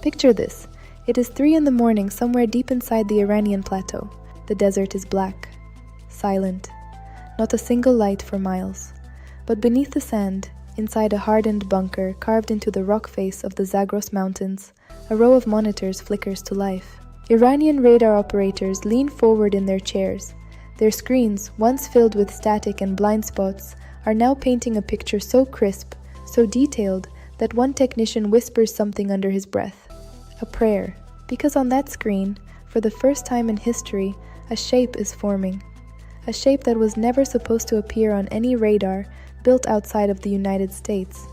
Picture this. It is 3 in the morning somewhere deep inside the Iranian plateau. The desert is black, silent, not a single light for miles. But beneath the sand, inside a hardened bunker carved into the rock face of the Zagros Mountains, a row of monitors flickers to life. Iranian radar operators lean forward in their chairs. Their screens, once filled with static and blind spots, are now painting a picture so crisp, so detailed, that one technician whispers something under his breath. A prayer. Because on that screen, for the first time in history, a shape is forming. A shape that was never supposed to appear on any radar built outside of the United States.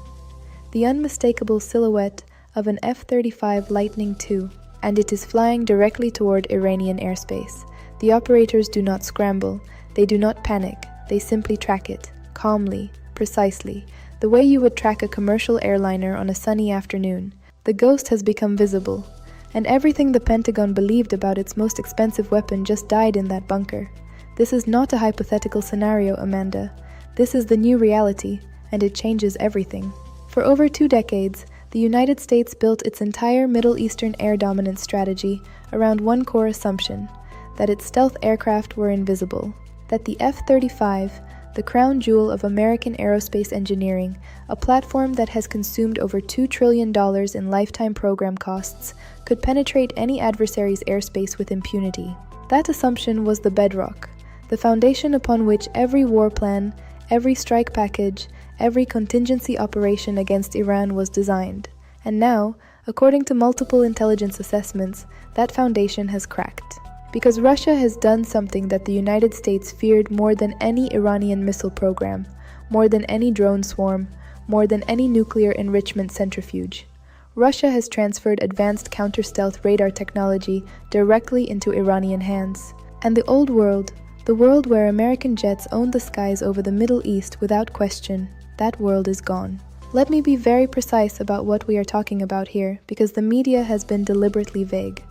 The unmistakable silhouette of an F-35 Lightning II, and it is flying directly toward Iranian airspace. The operators do not scramble, they do not panic, they simply track it, calmly, precisely, the way you would track a commercial airliner on a sunny afternoon. The ghost has become visible, and everything the Pentagon believed about its most expensive weapon just died in that bunker. This is not a hypothetical scenario, Amanda. This is the new reality, and it changes everything. For over 2 decades, the United States built its entire Middle Eastern air dominance strategy around one core assumption: that its stealth aircraft were invisible, that the F-35, the crown jewel of American aerospace engineering, a platform that has consumed over $2 trillion in lifetime program costs, could penetrate any adversary's airspace with impunity. That assumption was the bedrock, the foundation upon which every war plan, every strike package, every contingency operation against Iran was designed. And now, according to multiple intelligence assessments, that foundation has cracked. Because Russia has done something that the United States feared more than any Iranian missile program, more than any drone swarm, more than any nuclear enrichment centrifuge. Russia has transferred advanced counter-stealth radar technology directly into Iranian hands. And the old world, the world where American jets owned the skies over the Middle East without question, that world is gone. Let me be very precise about what we are talking about here, because the media has been deliberately vague.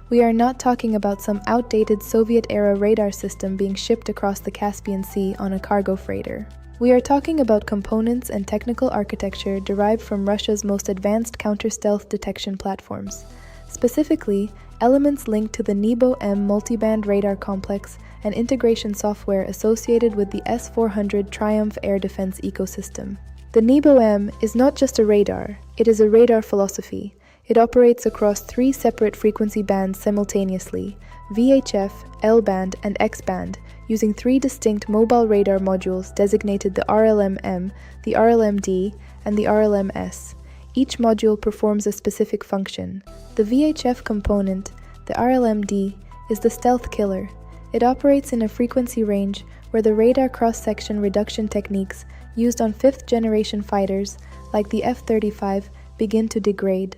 We are not talking about some outdated Soviet-era radar system being shipped across the Caspian Sea on a cargo freighter. We are talking about components and technical architecture derived from Russia's most advanced counter-stealth detection platforms. Specifically, elements linked to the Nebo-M multiband radar complex and integration software associated with the S-400 Triumph air defense ecosystem. The Nebo-M is not just a radar, it is a radar philosophy. It operates across 3 separate frequency bands simultaneously: VHF, L-band, and X-band, using 3 distinct mobile radar modules designated the RLM-M, the RLM-D, and the RLM-S. Each module performs a specific function. The VHF component, the RLM-D, is the stealth killer. It operates in a frequency range where the radar cross-section reduction techniques used on 5th-generation fighters, like the F-35, begin to degrade.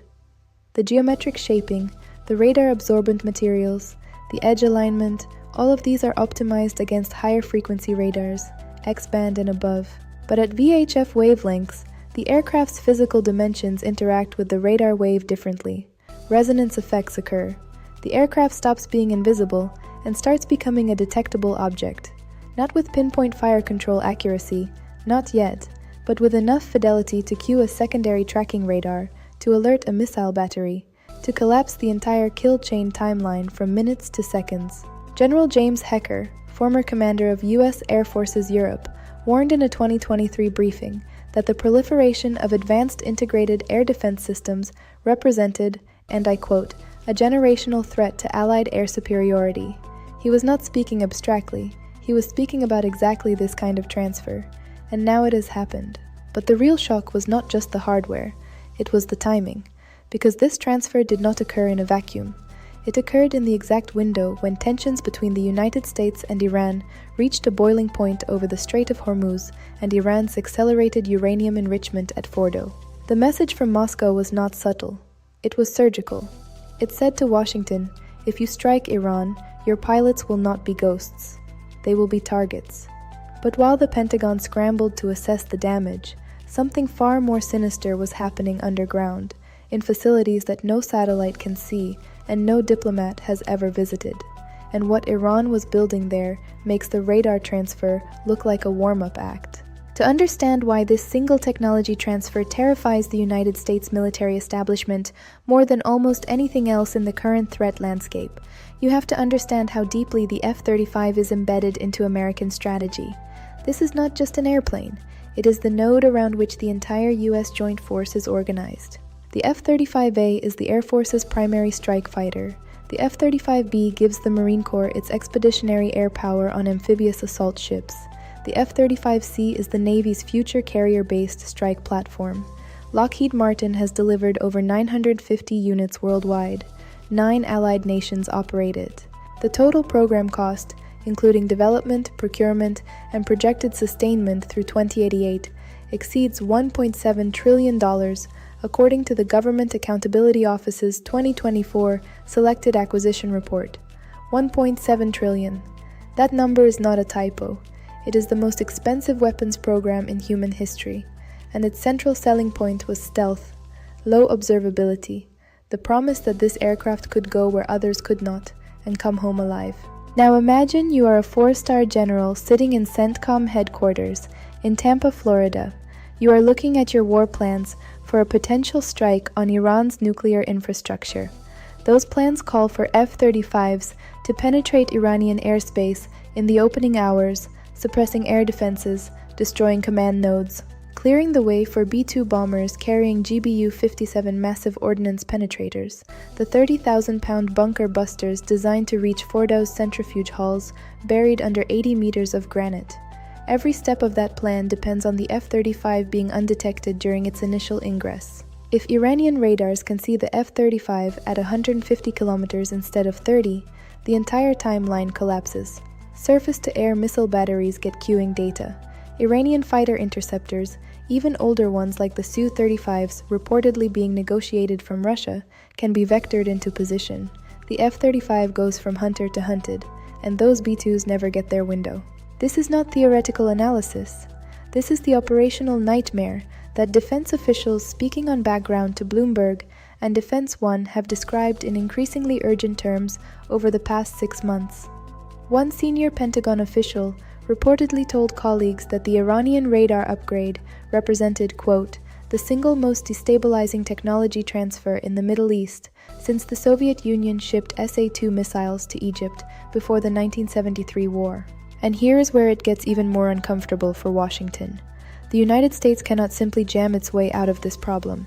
The geometric shaping, the radar-absorbent materials, the edge alignment, all of these are optimized against higher frequency radars, X-band and above. But at VHF wavelengths, the aircraft's physical dimensions interact with the radar wave differently. Resonance effects occur. The aircraft stops being invisible and starts becoming a detectable object. Not with pinpoint fire control accuracy, not yet, but with enough fidelity to cue a secondary tracking radar, to alert a missile battery, to collapse the entire kill chain timeline from minutes to seconds. General James Hecker, former commander of U.S. Air Forces Europe, warned in a 2023 briefing that the proliferation of advanced integrated air defense systems represented, and I quote, a generational threat to Allied air superiority. He was not speaking abstractly, he was speaking about exactly this kind of transfer, and now it has happened. But the real shock was not just the hardware, it was the timing, because this transfer did not occur in a vacuum. It occurred in the exact window when tensions between the United States and Iran reached a boiling point over the Strait of Hormuz and Iran's accelerated uranium enrichment at Fordo. The message from Moscow was not subtle. It was surgical. It said to Washington, if you strike Iran, your pilots will not be ghosts. They will be targets. But while the Pentagon scrambled to assess the damage, something far more sinister was happening underground, in facilities that no satellite can see and no diplomat has ever visited. And what Iran was building there makes the radar transfer look like a warm-up act. To understand why this single technology transfer terrifies the United States military establishment more than almost anything else in the current threat landscape, you have to understand how deeply the F-35 is embedded into American strategy. This is not just an airplane, it is the node around which the entire U.S. Joint Force is organized. The F-35A is the Air Force's primary strike fighter. The F-35B gives the Marine Corps its expeditionary air power on amphibious assault ships. The F-35C is the Navy's future carrier-based strike platform. Lockheed Martin has delivered over 950 units worldwide. 9 allied nations operate it. The total program cost, including development, procurement, and projected sustainment through 2088, exceeds $1.7 trillion, according to the Government Accountability Office's 2024 Selected Acquisition Report. $1.7 trillion. That number is not a typo. It is the most expensive weapons program in human history, and its central selling point was stealth, low observability, the promise that this aircraft could go where others could not, and come home alive. Now imagine you are a 4-star general sitting in CENTCOM headquarters in Tampa, Florida. You are looking at your war plans for a potential strike on Iran's nuclear infrastructure. Those plans call for F-35s to penetrate Iranian airspace in the opening hours, suppressing air defenses, destroying command nodes, clearing the way for B-2 bombers carrying GBU-57 massive ordnance penetrators, the 30,000-pound bunker busters designed to reach Fordow's centrifuge halls buried under 80 meters of granite. Every step of that plan depends on the F-35 being undetected during its initial ingress. If Iranian radars can see the F-35 at 150 kilometers instead of 30, the entire timeline collapses. Surface-to-air missile batteries get queuing data. Iranian fighter interceptors, even older ones like the Su-35s reportedly being negotiated from Russia, can be vectored into position. The F-35 goes from hunter to hunted, and those B-2s never get their window. This is not theoretical analysis. This is the operational nightmare that defense officials speaking on background to Bloomberg and Defense One have described in increasingly urgent terms over the past 6 months. One senior Pentagon official reportedly told colleagues that the Iranian radar upgrade represented, quote, the single most destabilizing technology transfer in the Middle East since the Soviet Union shipped SA-2 missiles to Egypt before the 1973 war. And here is where it gets even more uncomfortable for Washington. The United States cannot simply jam its way out of this problem.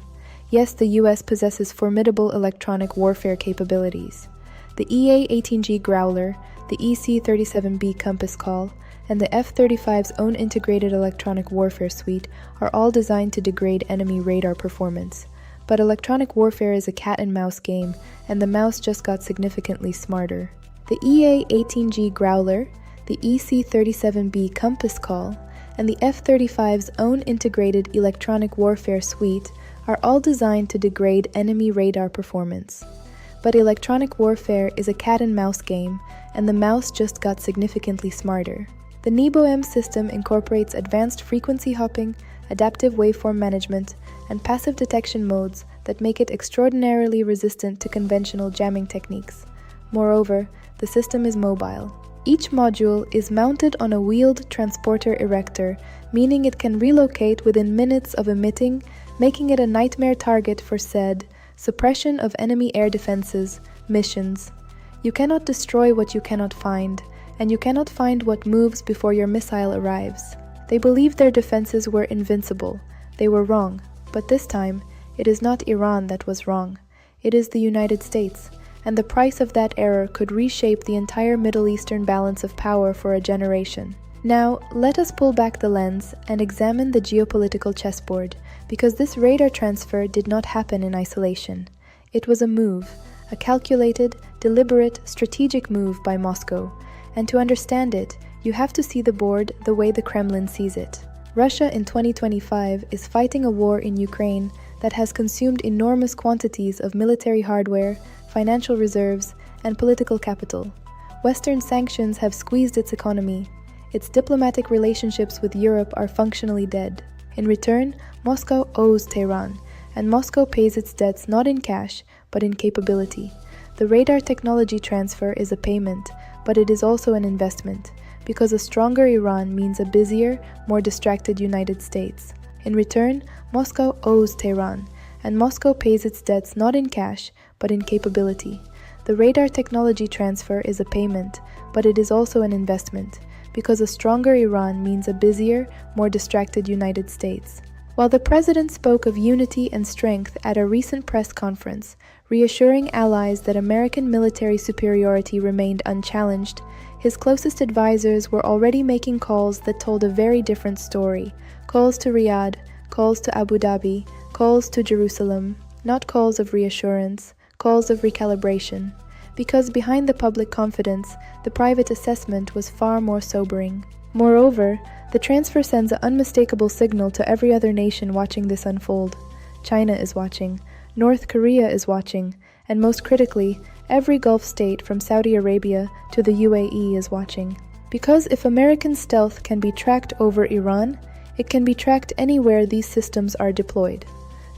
Yes, the US possesses formidable electronic warfare capabilities. The EA-18G Growler, the EC-37B Compass Call, and the F-35's own integrated electronic warfare suite are all designed to degrade enemy radar performance. But electronic warfare is a cat-and-mouse game, and the mouse just got significantly smarter. The EA-18G Growler, the EC-37B Compass Call, and the F-35's own integrated electronic warfare suite are all designed to degrade enemy radar performance. But electronic warfare is a cat-and-mouse game, and the mouse just got significantly smarter. The NEBO-M system incorporates advanced frequency hopping, adaptive waveform management, and passive detection modes that make it extraordinarily resistant to conventional jamming techniques. Moreover, the system is mobile. Each module is mounted on a wheeled transporter erector, meaning it can relocate within minutes of emitting, making it a nightmare target for said suppression of enemy air defenses missions. You cannot destroy what you cannot find, and you cannot find what moves before your missile arrives. They believed their defenses were invincible. They were wrong, but this time, it is not Iran that was wrong. It is the United States, and the price of that error could reshape the entire Middle Eastern balance of power for a generation. Now, let us pull back the lens and examine the geopolitical chessboard, because this radar transfer did not happen in isolation. It was a move, a calculated, deliberate, strategic move by Moscow, and to understand it, you have to see the board the way the Kremlin sees it. Russia in 2025 is fighting a war in Ukraine that has consumed enormous quantities of military hardware, financial reserves, and political capital. Western sanctions have squeezed its economy. Its diplomatic relationships with Europe are functionally dead. In return, Moscow owes Tehran, and Moscow pays its debts not in cash, but in capability. The radar technology transfer is a payment, but it is also an investment, because a stronger Iran means a busier, more distracted United States. In return, Moscow owes Tehran, and Moscow pays its debts not in cash, but in capability. The radar technology transfer is a payment, but it is also an investment, because a stronger Iran means a busier, more distracted United States. While the president spoke of unity and strength at a recent press conference, reassuring allies that American military superiority remained unchallenged, his closest advisors were already making calls that told a very different story. Calls to Riyadh, calls to Abu Dhabi, calls to Jerusalem, not calls of reassurance, calls of recalibration. Because behind the public confidence, the private assessment was far more sobering. Moreover, the transfer sends an unmistakable signal to every other nation watching this unfold. China is watching, North Korea is watching, and most critically, every Gulf state from Saudi Arabia to the UAE is watching. Because if American stealth can be tracked over Iran, it can be tracked anywhere these systems are deployed.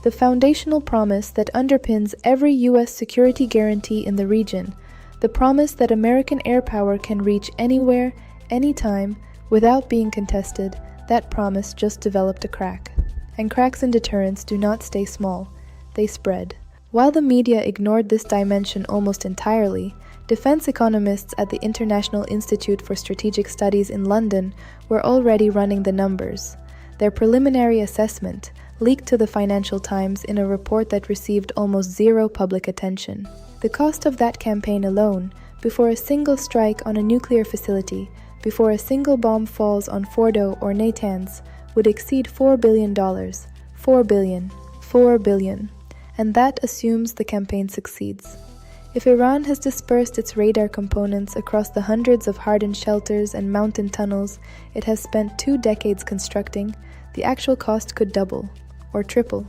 The foundational promise that underpins every U.S. security guarantee in the region, the promise that American air power can reach anywhere, anytime, without being contested, that promise just developed a crack. And cracks in deterrence do not stay small, they spread. While the media ignored this dimension almost entirely, defense economists at the International Institute for Strategic Studies in London were already running the numbers. Their preliminary assessment, leaked to the Financial Times in a report that received almost zero public attention. The cost of that campaign alone, before a single strike on a nuclear facility, before a single bomb falls on Fordo or Natanz, would exceed $4 billion. $4 billion. $4 billion. And that assumes the campaign succeeds. If Iran has dispersed its radar components across the hundreds of hardened shelters and mountain tunnels it has spent 2 decades constructing, the actual cost could double, or triple.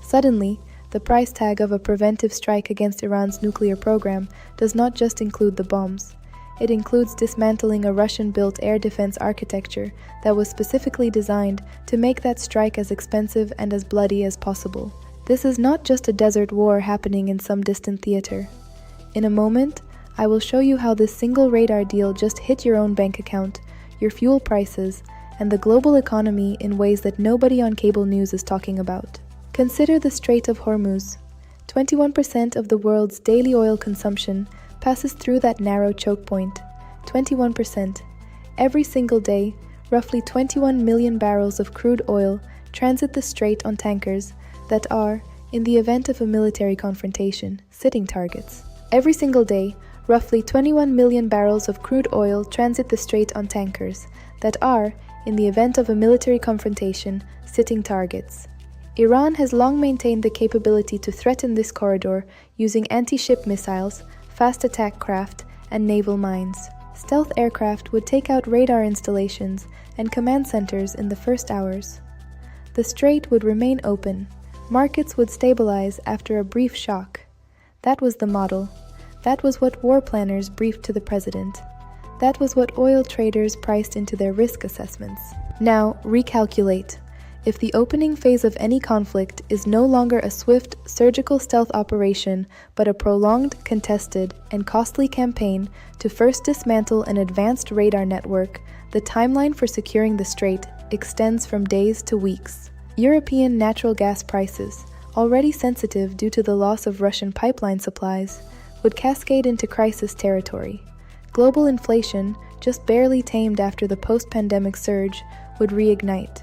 Suddenly, the price tag of a preventive strike against Iran's nuclear program does not just include the bombs. It includes dismantling a Russian-built air defense architecture that was specifically designed to make that strike as expensive and as bloody as possible. This is not just a desert war happening in some distant theater. In a moment, I will show you how this single radar deal just hit your own bank account, your fuel prices, and the global economy in ways that nobody on cable news is talking about. Consider the Strait of Hormuz. 21% of the world's daily oil consumption passes through that narrow choke point. 21%. Every single day, roughly 21 million barrels of crude oil transit the strait on tankers that are, in the event of a military confrontation, sitting targets. Every single day, roughly 21 million barrels of crude oil transit the strait on tankers that are, in the event of a military confrontation, sitting targets. Iran has long maintained the capability to threaten this corridor using anti-ship missiles, fast attack craft, and naval mines. Stealth aircraft would take out radar installations and command centers in the first hours. The strait would remain open. Markets would stabilize after a brief shock. That was the model. That was what war planners briefed to the president. That was what oil traders priced into their risk assessments. Now, recalculate. If the opening phase of any conflict is no longer a swift, surgical stealth operation, but a prolonged, contested, and costly campaign to first dismantle an advanced radar network, the timeline for securing the strait extends from days to weeks. European natural gas prices, already sensitive due to the loss of Russian pipeline supplies, would cascade into crisis territory. Global inflation, just barely tamed after the post-pandemic surge, would reignite.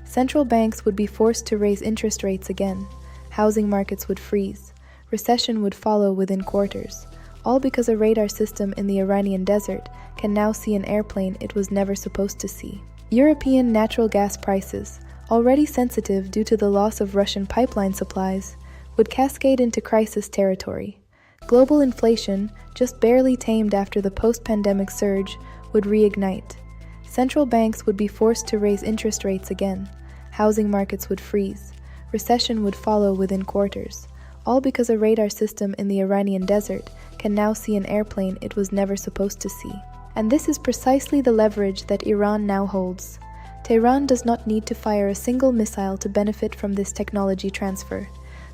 Central banks would be forced to raise interest rates again. Housing markets would freeze. Recession would follow within quarters. All because a radar system in the Iranian desert can now see an airplane it was never supposed to see. European natural gas prices, already sensitive due to the loss of Russian pipeline supplies, would cascade into crisis territory. Global inflation, just barely tamed after the post-pandemic surge, would reignite. Central banks would be forced to raise interest rates again. Housing markets would freeze. Recession would follow within quarters. All because a radar system in the Iranian desert can now see an airplane it was never supposed to see. And this is precisely the leverage that Iran now holds. Tehran does not need to fire a single missile to benefit from this technology transfer.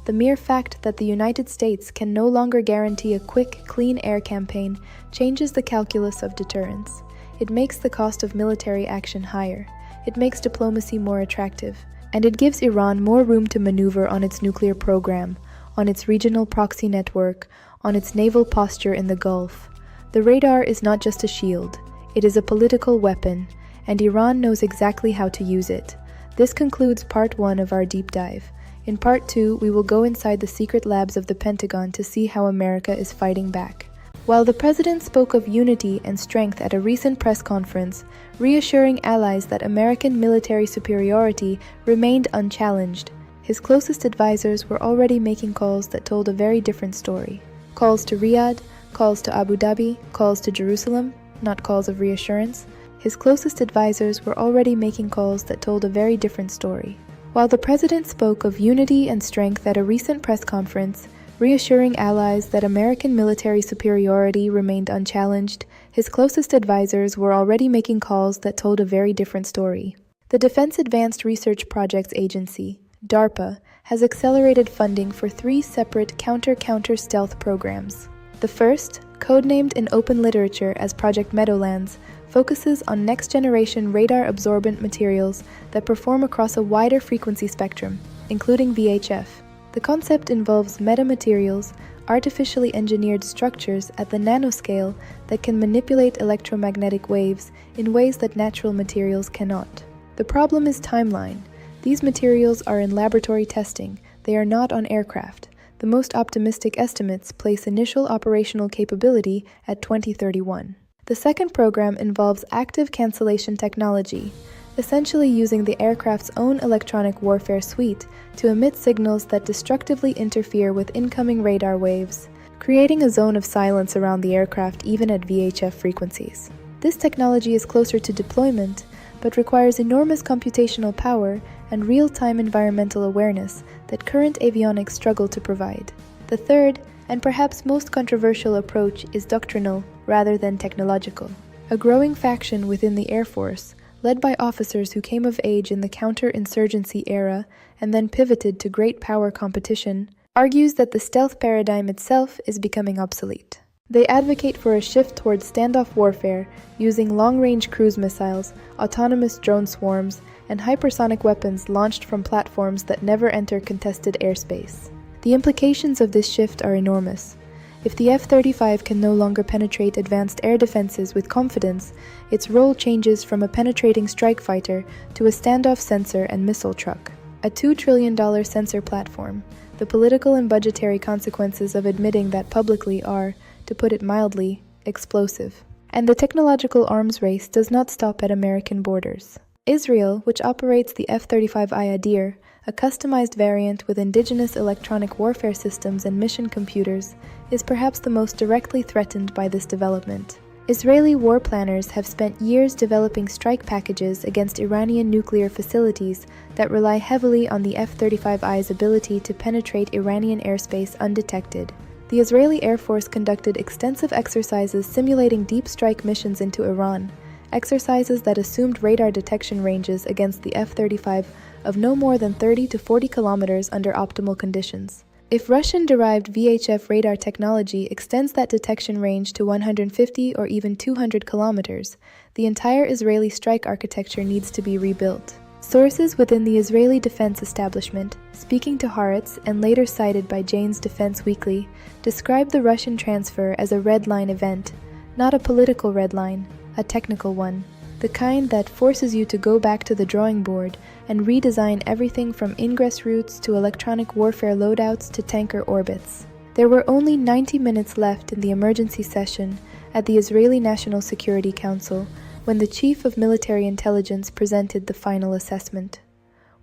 The mere fact that the United States can no longer guarantee a quick, clean air campaign changes the calculus of deterrence. It makes the cost of military action higher. It makes diplomacy more attractive. And it gives Iran more room to maneuver on its nuclear program, on its regional proxy network, on its naval posture in the Gulf. The radar is not just a shield. It is a political weapon, and Iran knows exactly how to use it. This concludes part 1 of our deep dive. In part 2, we will go inside the secret labs of the Pentagon to see how America is fighting back. While the president spoke of unity and strength at a recent press conference, reassuring allies that American military superiority remained unchallenged, his closest advisors were already making calls that told a very different story. Calls to Riyadh, calls to Abu Dhabi, calls to Jerusalem, not calls of reassurance. His closest advisors were already making calls that told a very different story. While the president spoke of unity and strength at a recent press conference, reassuring allies that American military superiority remained unchallenged, his closest advisors were already making calls that told a very different story. The Defense Advanced Research Projects Agency, DARPA, has accelerated funding for 3 separate counter-stealth programs. The first, codenamed in open literature as Project Meadowlands, focuses on next-generation radar-absorbent materials that perform across a wider frequency spectrum, including VHF. The concept involves metamaterials, artificially engineered structures at the nanoscale that can manipulate electromagnetic waves in ways that natural materials cannot. The problem is timeline. These materials are in laboratory testing. They are not on aircraft. The most optimistic estimates place initial operational capability at 2031. The second program involves active cancellation technology, essentially using the aircraft's own electronic warfare suite to emit signals that destructively interfere with incoming radar waves, creating a zone of silence around the aircraft even at VHF frequencies. This technology is closer to deployment, but requires enormous computational power and real-time environmental awareness that current avionics struggle to provide. The third, and perhaps most controversial approach is doctrinal rather than technological. A growing faction within the Air Force, led by officers who came of age in the counter-insurgency era and then pivoted to great power competition, argues that the stealth paradigm itself is becoming obsolete. They advocate for a shift towards standoff warfare using long-range cruise missiles, autonomous drone swarms, and hypersonic weapons launched from platforms that never enter contested airspace. The implications of this shift are enormous. If the F-35 can no longer penetrate advanced air defenses with confidence, its role changes from a penetrating strike fighter to a standoff sensor and missile truck. A $2 trillion sensor platform. The political and budgetary consequences of admitting that publicly are, to put it mildly, explosive. And the technological arms race does not stop at American borders. Israel, which operates the F-35 Ayadir, a customized variant with indigenous electronic warfare systems and mission computers, is perhaps the most directly threatened by this development. Israeli war planners have spent years developing strike packages against Iranian nuclear facilities that rely heavily on the F-35I's ability to penetrate Iranian airspace undetected. The Israeli Air Force conducted extensive exercises simulating deep strike missions into Iran, exercises that assumed radar detection ranges against the F-35 of no more than 30 to 40 kilometers under optimal conditions. If Russian-derived VHF radar technology extends that detection range to 150 or even 200 kilometers, the entire Israeli strike architecture needs to be rebuilt. Sources within the Israeli defense establishment, speaking to Haaretz and later cited by Jane's Defense Weekly, describe the Russian transfer as a red line event, not a political red line, a technical one, the kind that forces you to go back to the drawing board and redesign everything from ingress routes to electronic warfare loadouts to tanker orbits. There were only 90 minutes left in the emergency session at the Israeli National Security Council when the Chief of Military Intelligence presented the final assessment.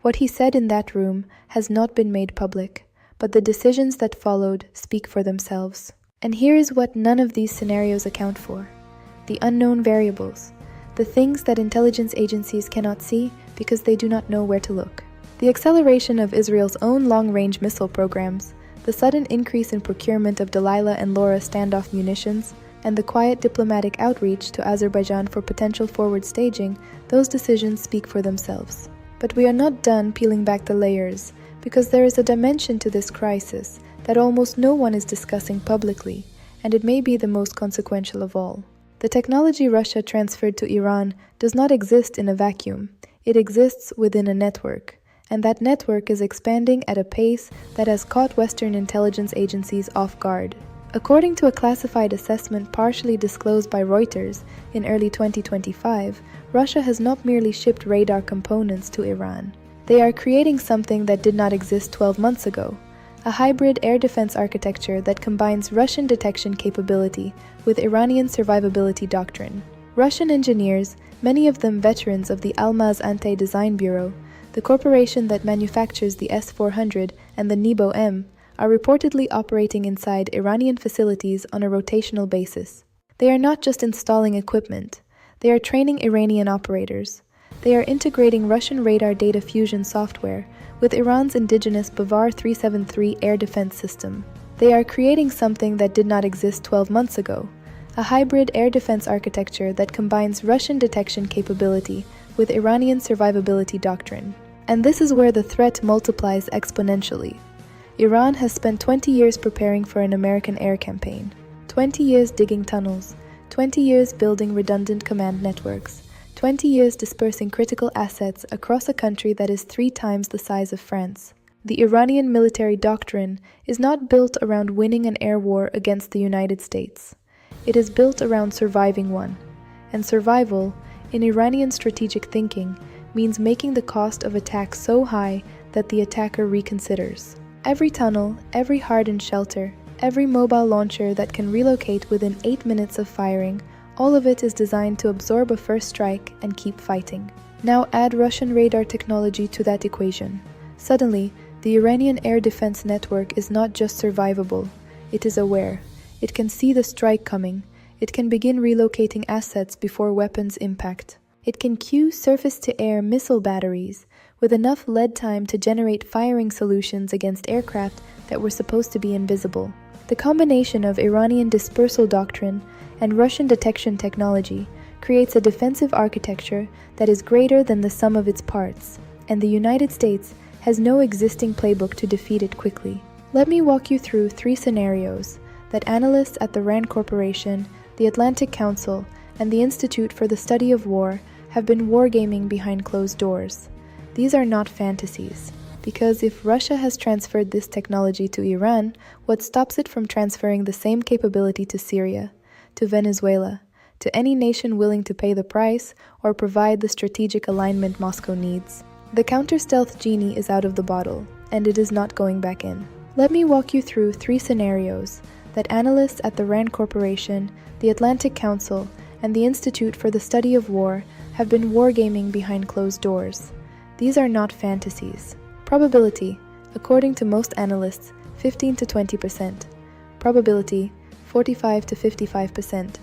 What he said in that room has not been made public, but the decisions that followed speak for themselves. And here is what none of these scenarios account for: the unknown variables, the things that intelligence agencies cannot see because they do not know where to look. The acceleration of Israel's own long-range missile programs, the sudden increase in procurement of Delilah and Laura standoff munitions, and the quiet diplomatic outreach to Azerbaijan for potential forward staging, those decisions speak for themselves. But we are not done peeling back the layers, because there is a dimension to this crisis that almost no one is discussing publicly, and it may be the most consequential of all. The technology Russia transferred to Iran does not exist in a vacuum. It exists within a network, and that network is expanding at a pace that has caught Western intelligence agencies off guard. According to a classified assessment partially disclosed by Reuters in early 2025, Russia has not merely shipped radar components to Iran. They are creating something that did not exist 12 months ago, a hybrid air defense architecture that combines Russian detection capability with Iranian survivability doctrine. Russian engineers, many of them veterans of the Almaz Anti-Design Bureau, the corporation that manufactures the S-400 and the Nebo-M, are reportedly operating inside Iranian facilities on a rotational basis. They are not just installing equipment, they are training Iranian operators. They are integrating Russian radar data fusion software with Iran's indigenous Bavar 373 air defense system. They are creating something that did not exist 12 months ago, a hybrid air defense architecture that combines Russian detection capability with Iranian survivability doctrine. And this is where the threat multiplies exponentially. Iran has spent 20 years preparing for an American air campaign, 20 years digging tunnels, 20 years building redundant command networks, 20 years dispersing critical assets across a country that is 3 times the size of France. The Iranian military doctrine is not built around winning an air war against the United States. It is built around surviving one. And survival, in Iranian strategic thinking, means making the cost of attack so high that the attacker reconsiders. Every tunnel, every hardened shelter, every mobile launcher that can relocate within 8 minutes of firing, all of it is designed to absorb a first strike and keep fighting. Now add Russian radar technology to that equation. Suddenly, the Iranian air defense network is not just survivable, it is aware. It can see the strike coming. It can begin relocating assets before weapons impact. It can cue surface-to-air missile batteries with enough lead time to generate firing solutions against aircraft that were supposed to be invisible. The combination of Iranian dispersal doctrine and Russian detection technology creates a defensive architecture that is greater than the sum of its parts, and the United States has no existing playbook to defeat it quickly. Let me walk you through 3 scenarios that analysts at the RAND Corporation, the Atlantic Council, and the Institute for the Study of War have been wargaming behind closed doors. These are not fantasies, because if Russia has transferred this technology to Iran, what stops it from transferring the same capability to Syria, to Venezuela, to any nation willing to pay the price or provide the strategic alignment Moscow needs? The counter-stealth genie is out of the bottle, and it is not going back in. Let me walk you through 3 scenarios that analysts at the RAND Corporation, the Atlantic Council, and the Institute for the Study of War have been wargaming behind closed doors. These are not fantasies. Probability, according to most analysts, 15 to 20%. Probability, 45 to 55%.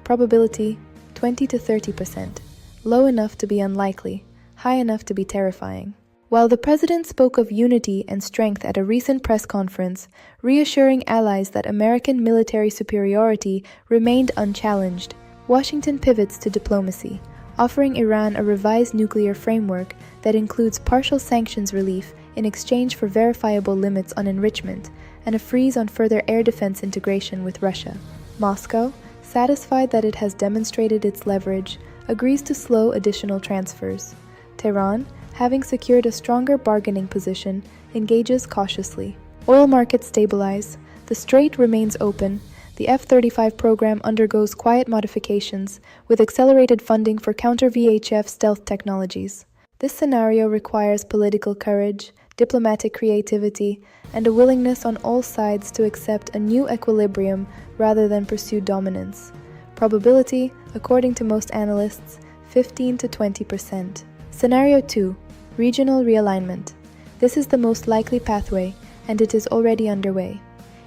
Probability, 20 to 30%. Low enough to be unlikely, high enough to be terrifying. While the president spoke of unity and strength at a recent press conference, reassuring allies that American military superiority remained unchallenged, Washington pivots to diplomacy, offering Iran a revised nuclear framework that includes partial sanctions relief in exchange for verifiable limits on enrichment and a freeze on further air defense integration with Russia. Moscow, satisfied that it has demonstrated its leverage, agrees to slow additional transfers. Tehran, having secured a stronger bargaining position, engages cautiously. Oil markets stabilize, the strait remains open, the F-35 program undergoes quiet modifications, with accelerated funding for counter-VHF stealth technologies. This scenario requires political courage, diplomatic creativity, and a willingness on all sides to accept a new equilibrium rather than pursue dominance. Probability, according to most analysts, 15 to 20%. Scenario 2. Regional realignment. This is the most likely pathway, and it is already underway.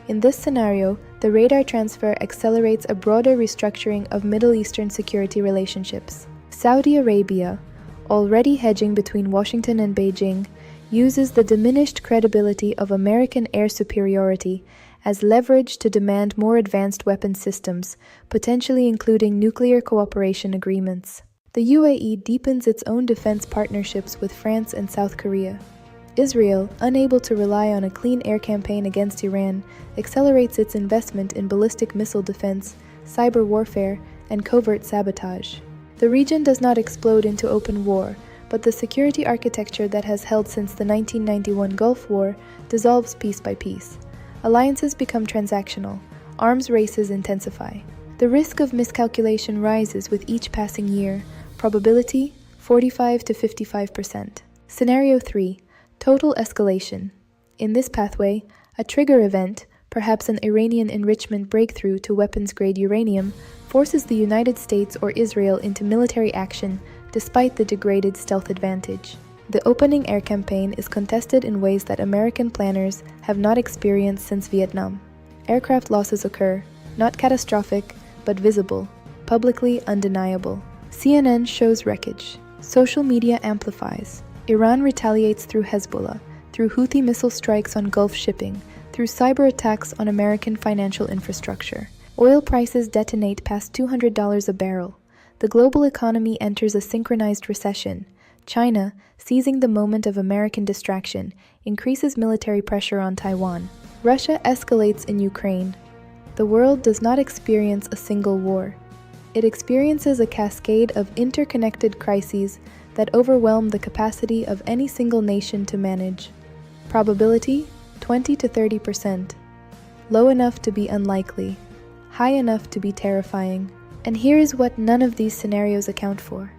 In this scenario, the radar transfer accelerates a broader restructuring of Middle Eastern security relationships. Saudi Arabia, already hedging between Washington and Beijing, uses the diminished credibility of American air superiority as leverage to demand more advanced weapon systems, potentially including nuclear cooperation agreements. The UAE deepens its own defense partnerships with France and South Korea. Israel, unable to rely on a clean air campaign against Iran, accelerates its investment in ballistic missile defense, cyber warfare, and covert sabotage. The region does not explode into open war, but the security architecture that has held since the 1991 Gulf War dissolves piece by piece. Alliances become transactional. Arms races intensify. The risk of miscalculation rises with each passing year. Probability 45 to 55%. Scenario 3. Total escalation. In this pathway, a trigger event, perhaps an Iranian enrichment breakthrough to weapons-grade uranium, forces the United States or Israel into military action despite the degraded stealth advantage. The opening air campaign is contested in ways that American planners have not experienced since Vietnam. Aircraft losses occur, not catastrophic, but visible, publicly undeniable. CNN shows wreckage. Social media amplifies. Iran retaliates through Hezbollah, through Houthi missile strikes on Gulf shipping, through cyber attacks on American financial infrastructure. Oil prices detonate past $200 a barrel. The global economy enters a synchronized recession. China, seizing the moment of American distraction, increases military pressure on Taiwan. Russia escalates in Ukraine. The world does not experience a single war. It experiences a cascade of interconnected crises that overwhelm the capacity of any single nation to manage. Probability 20 to 30%. Low enough to be unlikely, high enough to be terrifying. And here is what none of these scenarios account for: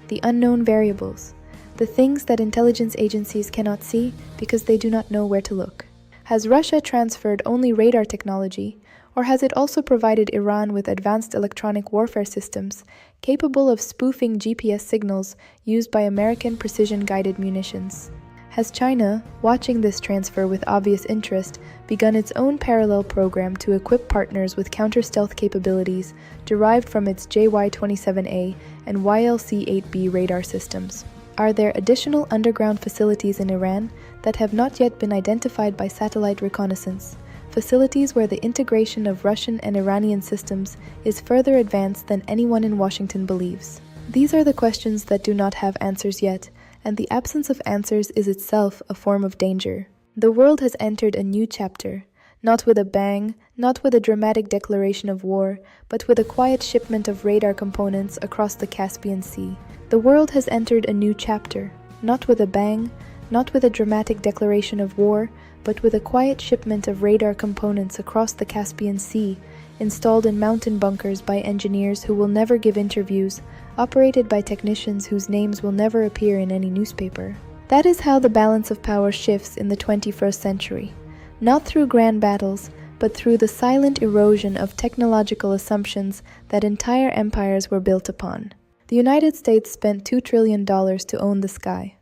the unknown variables, the things that intelligence agencies cannot see because they do not know where to look. Has Russia transferred only radar technology, or has it also provided Iran with advanced electronic warfare systems capable of spoofing GPS signals used by American precision-guided munitions? Has China, watching this transfer with obvious interest, begun its own parallel program to equip partners with counter-stealth capabilities derived from its JY-27A and YLC-8B radar systems? Are there additional underground facilities in Iran that have not yet been identified by satellite reconnaissance? Facilities where the integration of Russian and Iranian systems is further advanced than anyone in Washington believes? These are the questions that do not have answers yet, and the absence of answers is itself a form of danger. The world has entered a new chapter, not with a bang, not with a dramatic declaration of war, but with a quiet shipment of radar components across the Caspian Sea. The world has entered a new chapter, not with a bang, not with a dramatic declaration of war, but with a quiet shipment of radar components across the Caspian Sea, installed in mountain bunkers by engineers who will never give interviews, operated by technicians whose names will never appear in any newspaper. That is how the balance of power shifts in the 21st century, not through grand battles, but through the silent erosion of technological assumptions that entire empires were built upon. The United States spent $2 trillion to own the sky.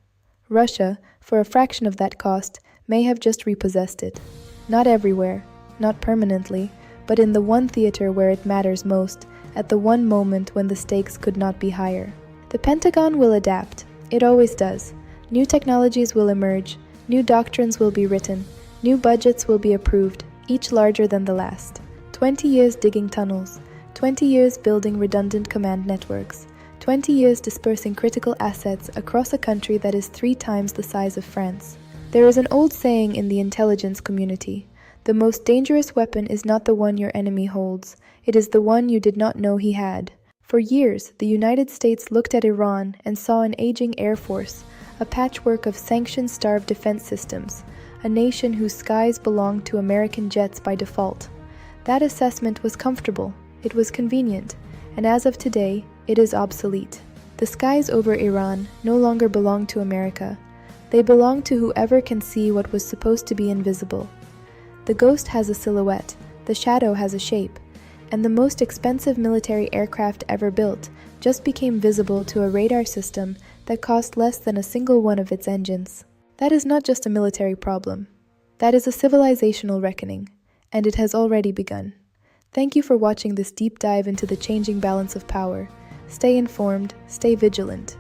Russia, for a fraction of that cost, may have just repossessed it. Not everywhere, not permanently, but in the one theater where it matters most, at the one moment when the stakes could not be higher. The Pentagon will adapt. It always does. New technologies will emerge, new doctrines will be written, new budgets will be approved, each larger than the last. 20 years digging tunnels, 20 years building redundant command networks, 20 years dispersing critical assets across a country that is 3 times the size of France. There is an old saying in the intelligence community: the most dangerous weapon is not the one your enemy holds, it is the one you did not know he had. For years, the United States looked at Iran and saw an aging air force, a patchwork of sanction-starved defense systems, a nation whose skies belonged to American jets by default. That assessment was comfortable, it was convenient, and as of today, it is obsolete. The skies over Iran no longer belong to America. They belong to whoever can see what was supposed to be invisible. The ghost has a silhouette, the shadow has a shape, and the most expensive military aircraft ever built just became visible to a radar system that cost less than a single one of its engines. That is not just a military problem. That is a civilizational reckoning, and it has already begun. Thank you for watching this deep dive into the changing balance of power. Stay informed, stay vigilant.